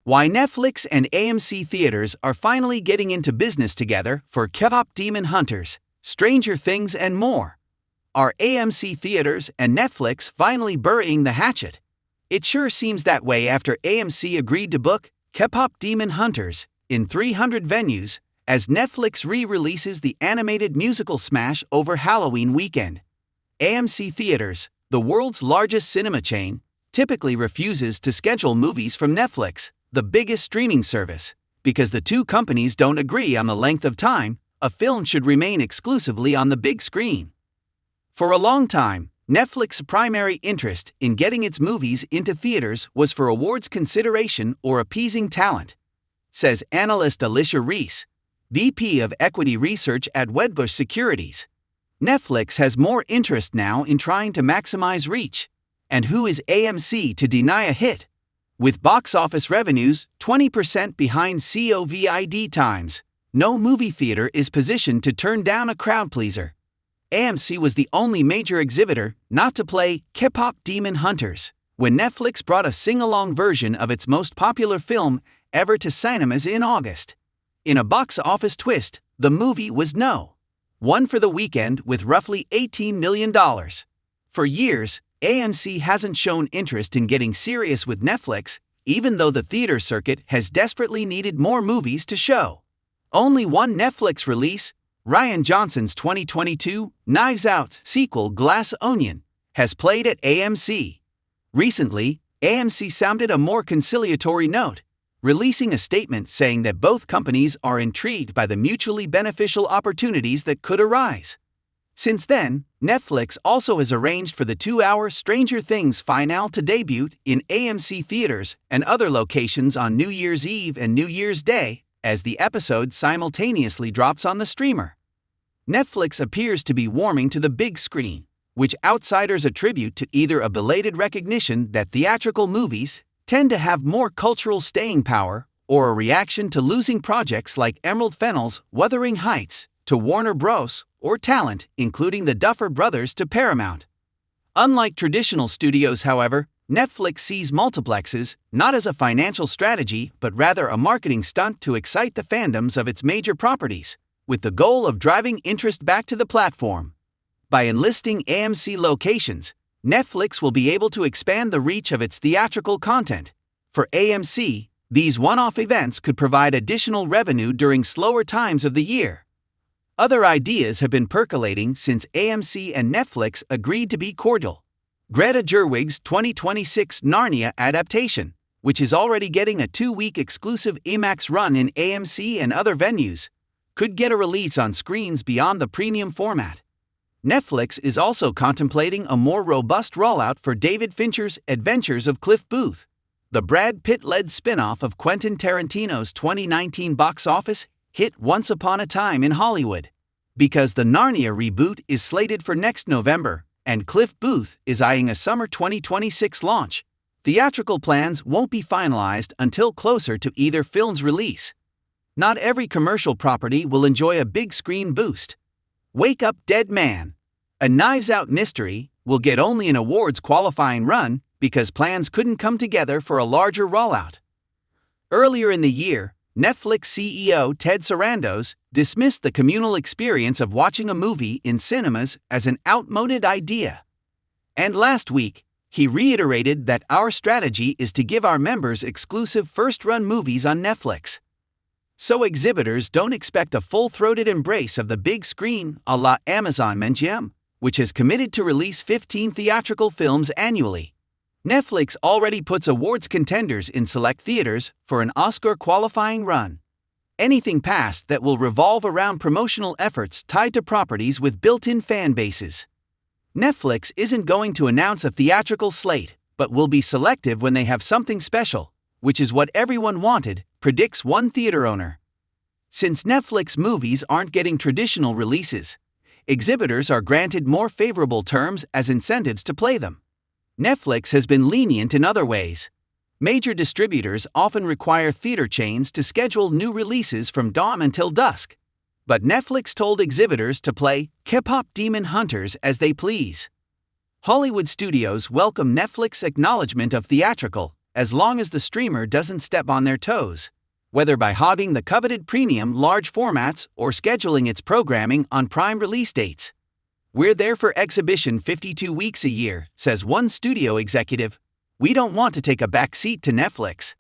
Why Netflix and AMC Theatres are finally getting into business together for KPop Demon Hunters, Stranger Things and more. Are AMC Theatres and Netflix finally burying the hatchet? It sure seems that way after AMC agreed to book KPop Demon Hunters in 300 venues as Netflix re-releases the animated musical smash over Halloween weekend. AMC Theatres, the world's largest cinema chain, typically refuses to schedule movies from Netflix, the biggest streaming service, because the two companies don't agree on the length of time a film should remain exclusively on the big screen. For a long time, Netflix's primary interest in getting its movies into theaters was for awards consideration or appeasing talent, says analyst Alicia Reese, VP of Equity Research at Wedbush Securities. Netflix has more interest now in trying to maximize reach. And who is AMC to deny a hit? With box office revenues 20% behind COVID times, no movie theater is positioned to turn down a crowd pleaser. AMC was the only major exhibitor not to play KPop Demon Hunters when Netflix brought a sing-along version of its most popular film ever to cinemas in August. In a box office twist, the movie was No. 1 for the weekend with roughly $18 million. For years, AMC hasn't shown interest in getting serious with Netflix, even though the theater circuit has desperately needed more movies to show. Only one Netflix release, Rian Johnson's 2022 Knives Out sequel Glass Onion, has played at AMC. Recently, AMC sounded a more conciliatory note, releasing a statement saying that both companies are intrigued by the mutually beneficial opportunities that could arise. Since then, Netflix also has arranged for the 2-hour Stranger Things finale to debut in AMC theaters and other locations on New Year's Eve and New Year's Day, as the episode simultaneously drops on the streamer. Netflix appears to be warming to the big screen, which outsiders attribute to either a belated recognition that theatrical movies tend to have more cultural staying power, or a reaction to losing projects like Emerald Fennell's Wuthering Heights to Warner Bros., or talent, including the Duffer Brothers, to Paramount. Unlike traditional studios, however, Netflix sees multiplexes not as a financial strategy but rather a marketing stunt to excite the fandoms of its major properties, with the goal of driving interest back to the platform. By enlisting AMC locations, Netflix will be able to expand the reach of its theatrical content. For AMC, these one-off events could provide additional revenue during slower times of the year. Other ideas have been percolating since AMC and Netflix agreed to be cordial. Greta Gerwig's 2026 Narnia adaptation, which is already getting a 2-week exclusive IMAX run in AMC and other venues, could get a release on screens beyond the premium format. Netflix is also contemplating a more robust rollout for David Fincher's Adventures of Cliff Booth, the Brad Pitt-led spin-off of Quentin Tarantino's 2019 box office hit Once Upon a Time in Hollywood. Because the Narnia reboot is slated for next November, and Cliff Booth is eyeing a summer 2026 launch, theatrical plans won't be finalized until closer to either film's release. Not every commercial property will enjoy a big screen boost. Wake Up Dead Man, a Knives Out mystery, will get only an awards qualifying run because plans couldn't come together for a larger rollout. Earlier in the year, Netflix CEO Ted Sarandos dismissed the communal experience of watching a movie in cinemas as an outmoded idea. And last week, he reiterated that our strategy is to give our members exclusive first-run movies on Netflix. So exhibitors don't expect a full-throated embrace of the big screen a la Amazon MGM, which has committed to release 15 theatrical films annually. Netflix already puts awards contenders in select theaters for an Oscar-qualifying run. Anything past that will revolve around promotional efforts tied to properties with built-in fan bases. Netflix isn't going to announce a theatrical slate, but will be selective when they have something special, which is what everyone wanted, predicts one theater owner. Since Netflix movies aren't getting traditional releases, exhibitors are granted more favorable terms as incentives to play them. Netflix has been lenient in other ways. Major distributors often require theater chains to schedule new releases from dawn until dusk. But Netflix told exhibitors to play KPop Demon Hunters as they please. Hollywood studios welcome Netflix's acknowledgement of theatrical, as long as the streamer doesn't step on their toes. Whether by hogging the coveted premium large formats or scheduling its programming on prime release dates. "We're there for exhibition 52 weeks a year," says one studio executive. "We don't want to take a back seat to Netflix."